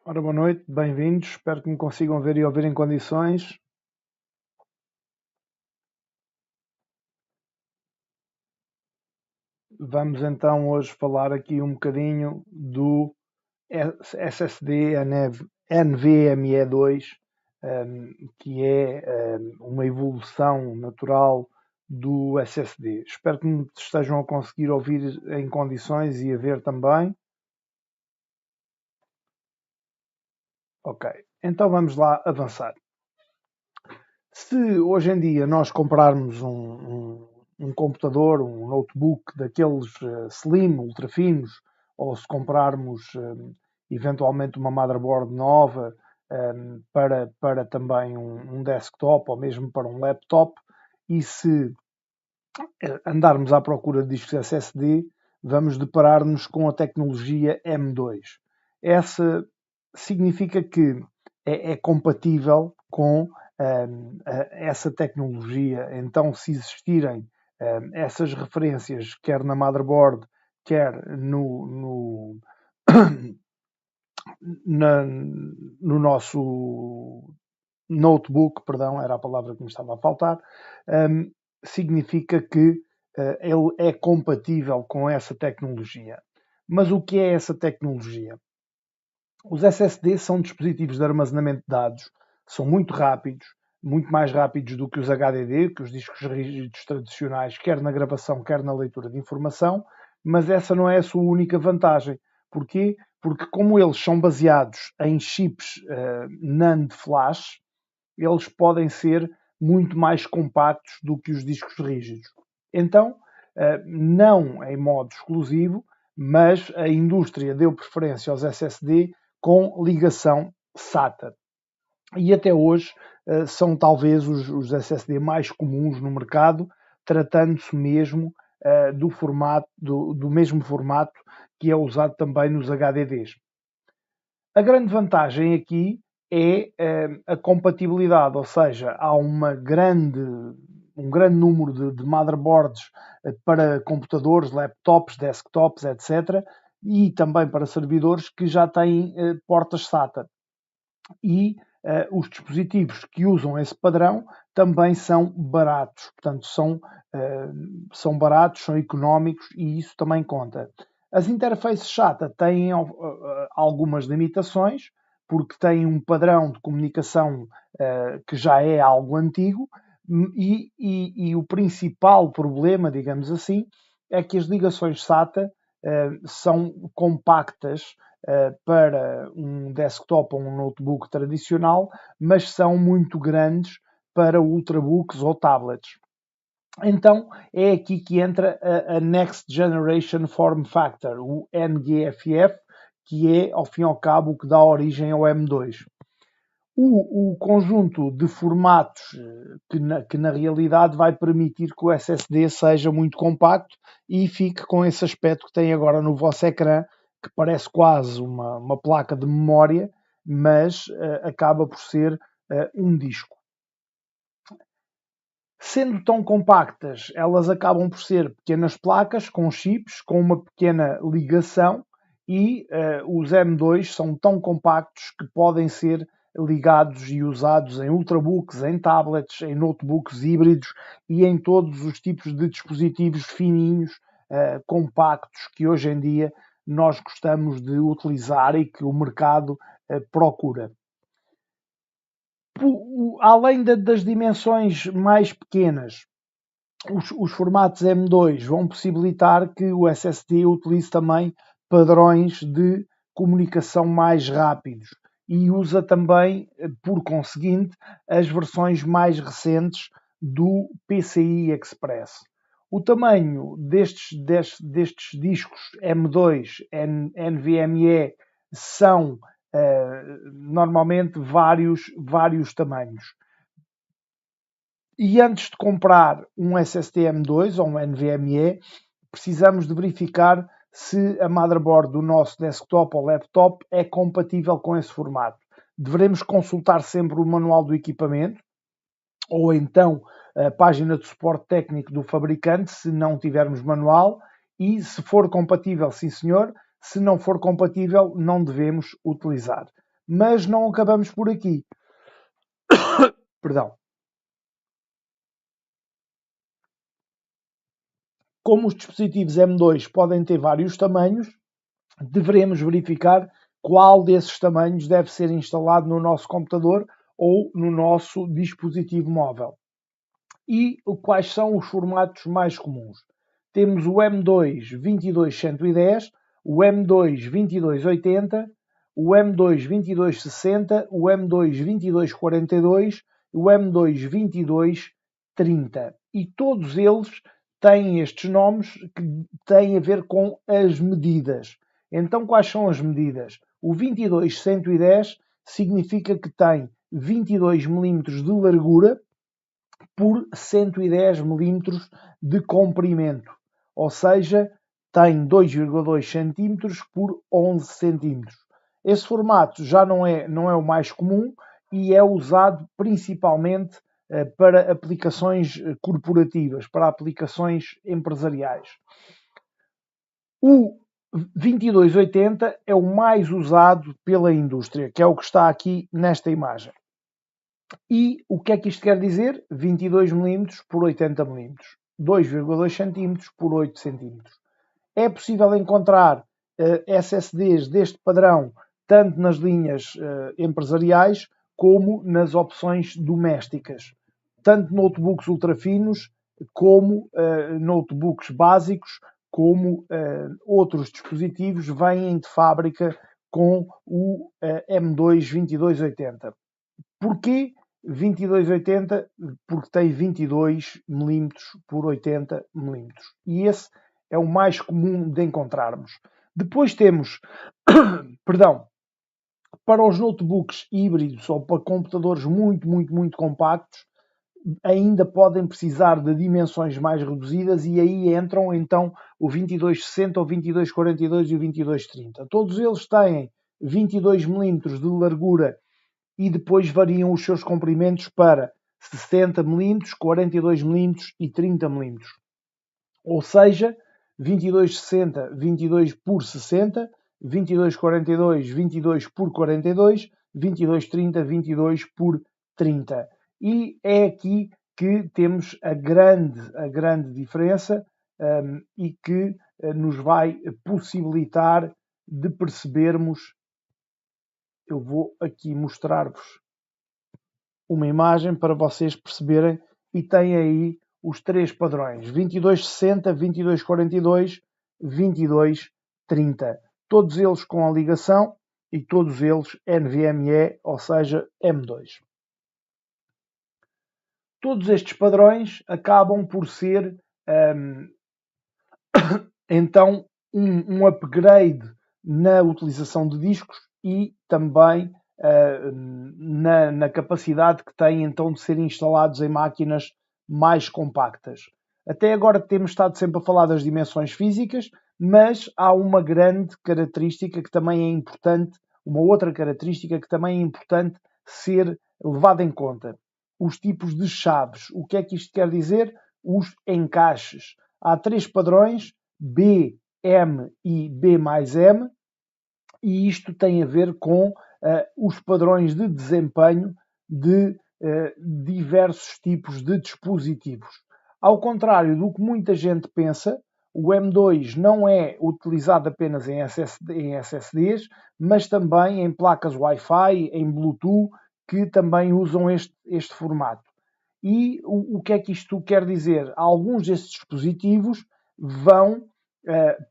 Ora, boa noite, bem-vindos. Espero que me consigam ver e ouvir em condições. Vamos então hoje falar aqui um bocadinho do SSD NVMe 2, que é uma evolução natural do SSD. Espero que me estejam a conseguir ouvir em condições e a ver também. Ok, então vamos lá avançar. Se hoje em dia nós comprarmos um computador, um notebook daqueles slim, ultra finos, ou se comprarmos eventualmente uma motherboard nova para também um desktop ou mesmo para um laptop, e se andarmos à procura de discos SSD, vamos deparar-nos com a tecnologia M2. Essa significa que é compatível com essa tecnologia. Então, se existirem essas referências, quer na motherboard, quer no nosso notebook, perdão, era a palavra que me estava a faltar, significa que ele é compatível com essa tecnologia. Mas o que é essa tecnologia? Os SSD são dispositivos de armazenamento de dados, são muito rápidos, muito mais rápidos do que os HDD, que os discos rígidos tradicionais, quer na gravação, quer na leitura de informação, mas essa não é a sua única vantagem. Porquê? Porque como eles são baseados em chips NAND flash, eles podem ser muito mais compactos do que os discos rígidos. Então, não em modo exclusivo, mas a indústria deu preferência aos SSD com ligação SATA. E até hoje são talvez os SSD mais comuns no mercado, tratando-se mesmo do mesmo formato que é usado também nos HDDs. A grande vantagem aqui é a compatibilidade, ou seja, há um grande número de motherboards para computadores, laptops, desktops, etc., e também para servidores que já têm portas SATA. E os dispositivos que usam esse padrão também são baratos, portanto, são baratos, são económicos e isso também conta. As interfaces SATA têm algumas limitações, porque têm um padrão de comunicação que já é algo antigo, e o principal problema, digamos assim, é que as ligações SATA são compactas para um desktop ou um notebook tradicional, mas são muito grandes para ultrabooks ou tablets. Então é aqui que entra a Next Generation Form Factor, o NGFF, que é, ao fim e ao cabo, o que dá origem ao M2. O conjunto de formatos que na realidade vai permitir que o SSD seja muito compacto e fique com esse aspecto que tem agora no vosso ecrã, que parece quase uma placa de memória, mas acaba por ser um disco. Sendo tão compactas, elas acabam por ser pequenas placas com chips, com uma pequena ligação, e os M2 são tão compactos que podem ser ligados e usados em ultrabooks, em tablets, em notebooks híbridos e em todos os tipos de dispositivos fininhos, compactos, que hoje em dia nós gostamos de utilizar e que o mercado procura. Além das dimensões mais pequenas, os formatos M2 vão possibilitar que o SSD utilize também padrões de comunicação mais rápidos e usa também, por conseguinte, as versões mais recentes do PCI Express. O tamanho destes discos M2 NVMe são normalmente vários tamanhos. E antes de comprar um SSD M2 ou um NVMe, precisamos de verificar se a motherboard do nosso desktop ou laptop é compatível com esse formato. Devemos consultar sempre o manual do equipamento ou então a página de suporte técnico do fabricante, se não tivermos manual, e se for compatível, sim senhor, se não for compatível, não devemos utilizar. Mas não acabamos por aqui. Perdão. Como os dispositivos M2 podem ter vários tamanhos, deveremos verificar qual desses tamanhos deve ser instalado no nosso computador ou no nosso dispositivo móvel. E quais são os formatos mais comuns? Temos o M2 22110, o M2 2280, o M2 2260, o M2 2242, o M2 2230. E todos eles têm estes nomes que têm a ver com as medidas. Então, quais são as medidas? O 22110 significa que tem 22 mm de largura por 110 mm de comprimento, ou seja, tem 2,2 cm por 11 cm. Esse formato já não é o mais comum e é usado principalmente para aplicações corporativas, para aplicações empresariais. O 2280 é o mais usado pela indústria, que é o que está aqui nesta imagem. E o que é que isto quer dizer? 22 mm por 80 mm, 2,2 cm por 8 cm. É possível encontrar SSDs deste padrão tanto nas linhas empresariais como nas opções domésticas. Tanto notebooks ultrafinos como notebooks básicos, como outros dispositivos vêm de fábrica com o M2 2280. Porquê 2280? Porque tem 22 mm por 80 mm. E esse é o mais comum de encontrarmos. Depois temos, perdão, para os notebooks híbridos ou para computadores muito compactos, ainda podem precisar de dimensões mais reduzidas e aí entram então o 2260, o 2242 e o 2230. Todos eles têm 22 mm de largura e depois variam os seus comprimentos para 60 mm, 42 mm e 30 mm. Ou seja, 2260, 22 por 60, 2242, 22 por 42, 2230, 22 por 30. E é aqui que temos a grande diferença e que nos vai possibilitar de percebermos. Eu vou aqui mostrar-vos uma imagem para vocês perceberem e tem aí os três padrões: 2260, 2242, 2230. Todos eles com a ligação e todos eles NVMe, ou seja, M2. Todos estes padrões acabam por ser então um upgrade na utilização de discos e também na capacidade que têm então de ser instalados em máquinas mais compactas. Até agora temos estado sempre a falar das dimensões físicas, mas há uma grande característica que também é importante, uma outra característica que também é importante ser levada em conta. Os tipos de chaves. O que é que isto quer dizer? Os encaixes. Há três padrões, B, M e B mais M, e isto tem a ver com os padrões de desempenho de diversos tipos de dispositivos. Ao contrário do que muita gente pensa, o M2 não é utilizado apenas em SSDs, mas também em placas Wi-Fi, em Bluetooth, que também usam este formato. E o que é que isto quer dizer? Alguns destes dispositivos vão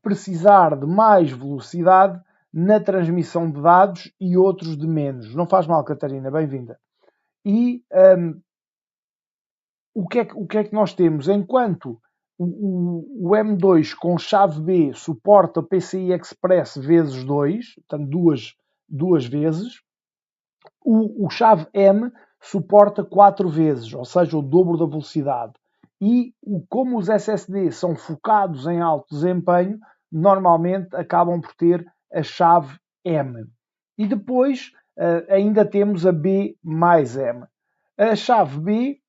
precisar de mais velocidade na transmissão de dados e outros de menos. Não faz mal, Catarina, bem-vinda. E o que é que nós temos? Enquanto o M2 com chave B suporta o PCI Express vezes 2, portanto duas vezes, o chave M suporta 4 vezes, ou seja, o dobro da velocidade. E como os SSD são focados em alto desempenho, normalmente acabam por ter a chave M. E depois ainda temos a B mais M. A chave B,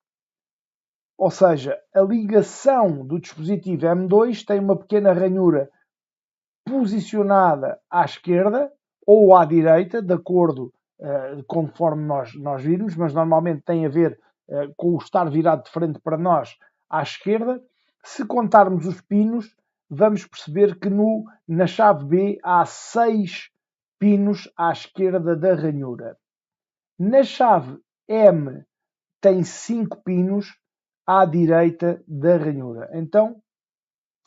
ou seja, a ligação do dispositivo M2 tem uma pequena ranhura posicionada à esquerda ou à direita, de acordo conforme nós virmos, mas normalmente tem a ver com o estar virado de frente para nós à esquerda. Se contarmos os pinos, vamos perceber que na chave B há 6 pinos à esquerda da ranhura. Na chave M tem 5 pinos à direita da ranhura. Então,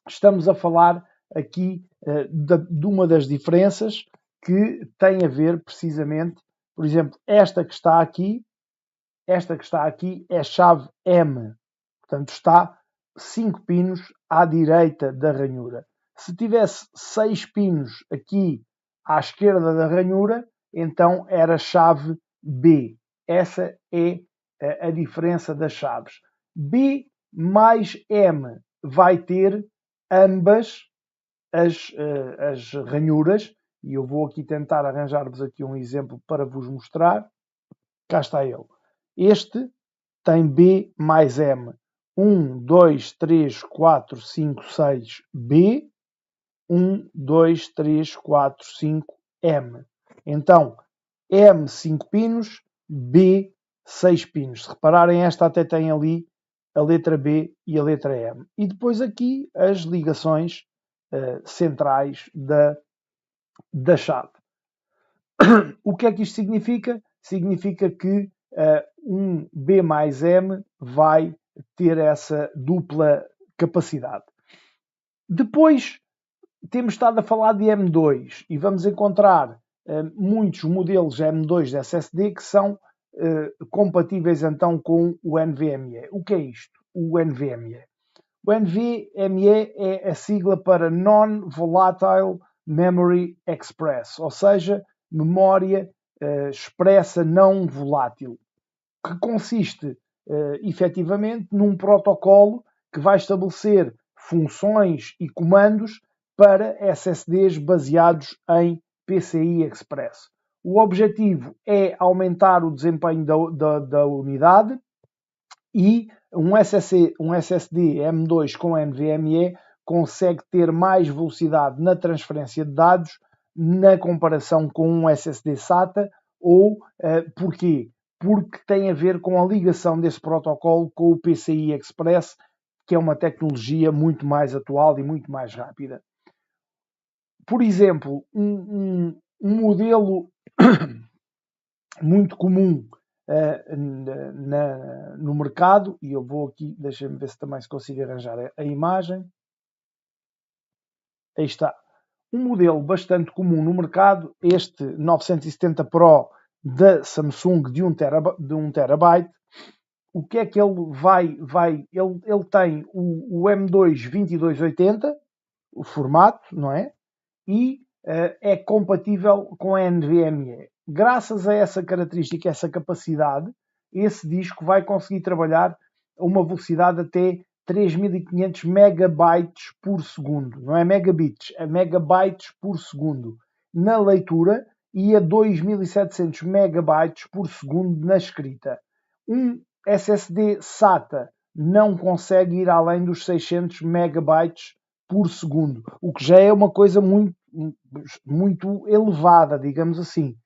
estamos a falar aqui de uma das diferenças que tem a ver precisamente, por exemplo, esta que está aqui é chave M. Portanto, está 5 pinos à direita da ranhura. Se tivesse 6 pinos aqui à esquerda da ranhura, então era chave B. Essa é a diferença das chaves. B mais M vai ter ambas as ranhuras, e eu vou aqui tentar arranjar-vos aqui um exemplo para vos mostrar. Cá está ele. Este tem B mais M. 1, 2, 3, 4, 5, 6, B. 1, 2, 3, 4, 5, M. Então, M 5 pinos, B 6 pinos. Se repararem, esta até tem ali a letra B e a letra M. E depois aqui as ligações centrais da chave. O que é que isto significa? Significa que um B mais M vai ter essa dupla capacidade. Depois temos estado a falar de M2 e vamos encontrar muitos modelos M2 de SSD que são compatíveis então com o NVMe. O que é isto? O NVMe. O NVMe é a sigla para Non-Volatile Memory Express, ou seja, memória expressa não volátil, que consiste efetivamente num protocolo que vai estabelecer funções e comandos para SSDs baseados em PCI Express. O objetivo é aumentar o desempenho da unidade e um SSD M2 com NVMe consegue ter mais velocidade na transferência de dados na comparação com um SSD SATA. Ou porquê? Porque tem a ver com a ligação desse protocolo com o PCI Express, que é uma tecnologia muito mais atual e muito mais rápida. Por exemplo, um modelo muito comum no mercado, e eu vou aqui, deixem-me ver se também se consigo arranjar a imagem. Aí está. Um modelo bastante comum no mercado, este 970 Pro da Samsung de 1 terabyte. O que é que ele ele tem o M2 2280, o formato, não é? E é compatível com a NVMe. Graças a essa característica, essa capacidade, esse disco vai conseguir trabalhar a uma velocidade até 3.500 megabytes por segundo. Não é megabits, é megabytes por segundo na leitura e a 2.700 megabytes por segundo na escrita. Um SSD SATA não consegue ir além dos 600 megabytes por segundo, o que já é uma coisa muito elevada, digamos assim.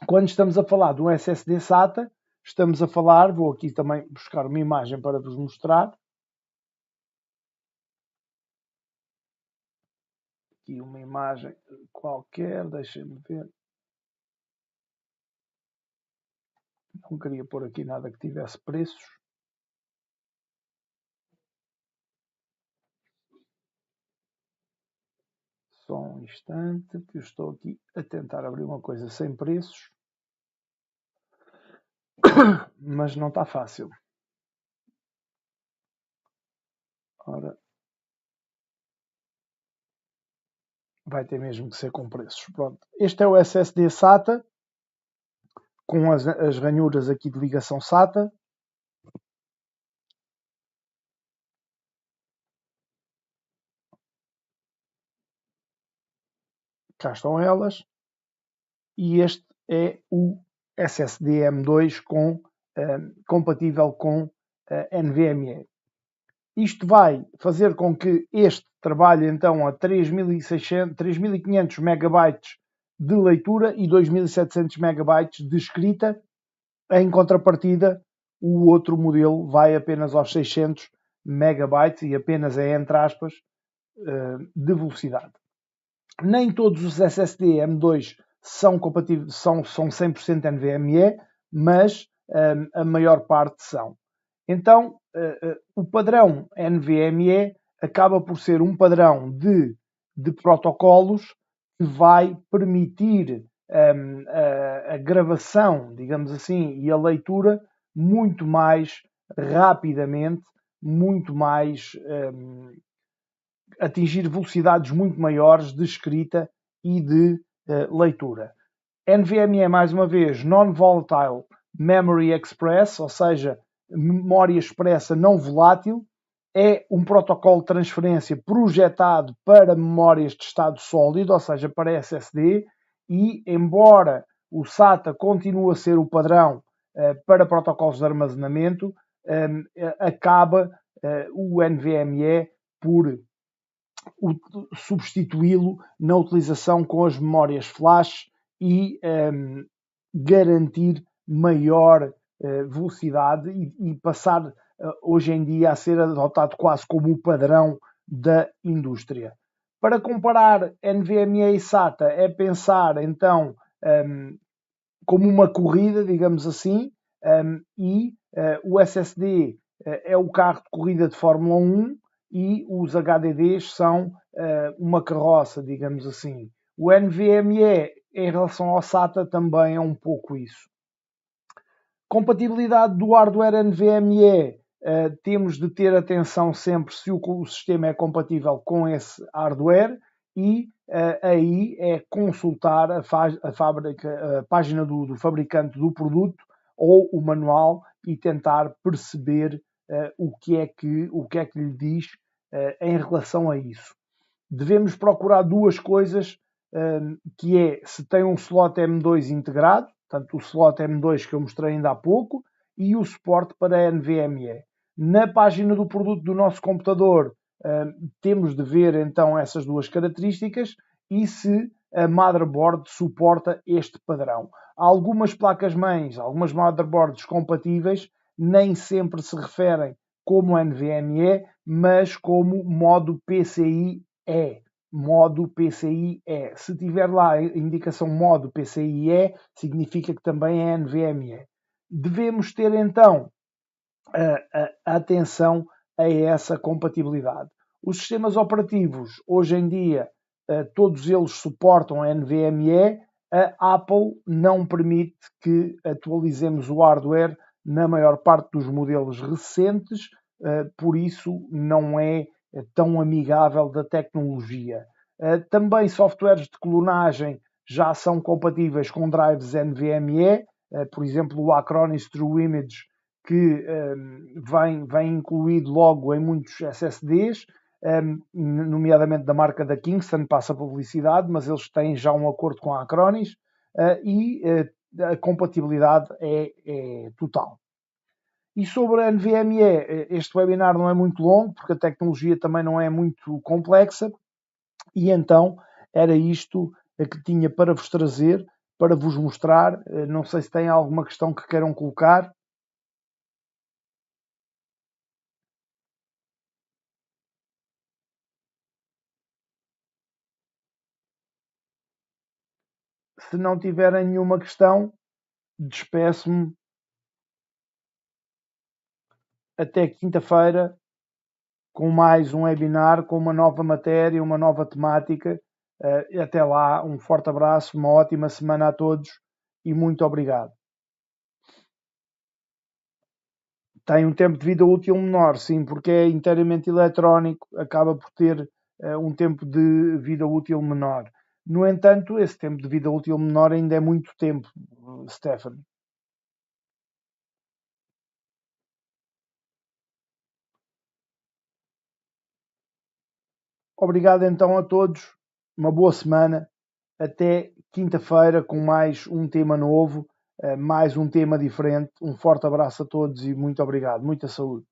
Quando estamos a falar de um SSD SATA, estamos a falar, vou aqui também buscar uma imagem para vos mostrar. Aqui uma imagem qualquer, deixem-me ver. Não queria pôr aqui nada que tivesse preços. Só um instante, que eu estou aqui a tentar abrir uma coisa sem preços. Mas não está fácil. Ora, vai ter mesmo que ser com preços. Pronto. Este é o SSD SATA, com as ranhuras aqui de ligação SATA. Cá estão elas. E este é o SSD M2 compatível com NVMe. Isto vai fazer com que este trabalhe então a 3.500 megabytes de leitura e 2.700 megabytes de escrita. Em contrapartida, o outro modelo vai apenas aos 600 megabytes e apenas é entre aspas de velocidade. Nem todos os SSD M2 são compatíveis, são 100% NVMe, mas a maior parte são. Então, o padrão NVMe acaba por ser um padrão de protocolos que vai permitir a gravação, digamos assim, e a leitura muito mais rapidamente, muito mais atingir velocidades muito maiores de escrita e de leitura. NVMe, mais uma vez, Non-Volatile Memory Express, ou seja, memória expressa não volátil, é um protocolo de transferência projetado para memórias de estado sólido, ou seja, para SSD, e embora o SATA continue a ser o padrão para protocolos de armazenamento, acaba o NVMe por substituí-lo na utilização com as memórias flash e garantir maior velocidade e passar hoje em dia a ser adotado quase como o padrão da indústria. Para comparar NVMe e SATA é pensar então como uma corrida, digamos assim, e o SSD é o carro de corrida de Fórmula 1 e os HDDs são uma carroça, digamos assim. O NVMe, em relação ao SATA, também é um pouco isso. Compatibilidade do hardware NVMe, temos de ter atenção sempre se o sistema é compatível com esse hardware e aí é consultar a página do fabricante do produto ou o manual e tentar perceber o que é que lhe diz em relação a isso. Devemos procurar duas coisas, que é se tem um slot M2 integrado, portanto o slot M2 que eu mostrei ainda há pouco, e o suporte para NVMe. Na página do produto do nosso computador temos de ver então essas duas características e se a motherboard suporta este padrão. Há algumas placas-mães, algumas motherboards compatíveis, nem sempre se referem como NVMe, mas como modo PCIe. Modo PCIe. Se tiver lá a indicação modo PCIe, significa que também é NVMe. Devemos ter então atenção a essa compatibilidade. Os sistemas operativos, hoje em dia, todos eles suportam NVMe. A Apple não permite que atualizemos o hardware na maior parte dos modelos recentes, por isso não é tão amigável da tecnologia. Também softwares de clonagem já são compatíveis com drives NVMe, por exemplo, o Acronis True Image, que vem incluído logo em muitos SSDs, nomeadamente da marca da Kingston, passa publicidade, mas eles têm já um acordo com a Acronis e a compatibilidade é total. E sobre a NVMe, este webinar não é muito longo, porque a tecnologia também não é muito complexa, e então era isto que tinha para vos trazer, para vos mostrar. Não sei se tem alguma questão que queiram colocar. Se não tiverem nenhuma questão, despeço-me até quinta-feira com mais um webinar, com uma nova matéria, uma nova temática. Até lá, um forte abraço, uma ótima semana a todos e muito obrigado. Tem um tempo de vida útil menor, sim, porque é inteiramente eletrónico, acaba por ter um tempo de vida útil menor. No entanto, esse tempo de vida útil menor ainda é muito tempo, Stefano. Obrigado então a todos, uma boa semana, até quinta-feira com mais um tema novo, mais um tema diferente. Um forte abraço a todos e muito obrigado, muita saúde.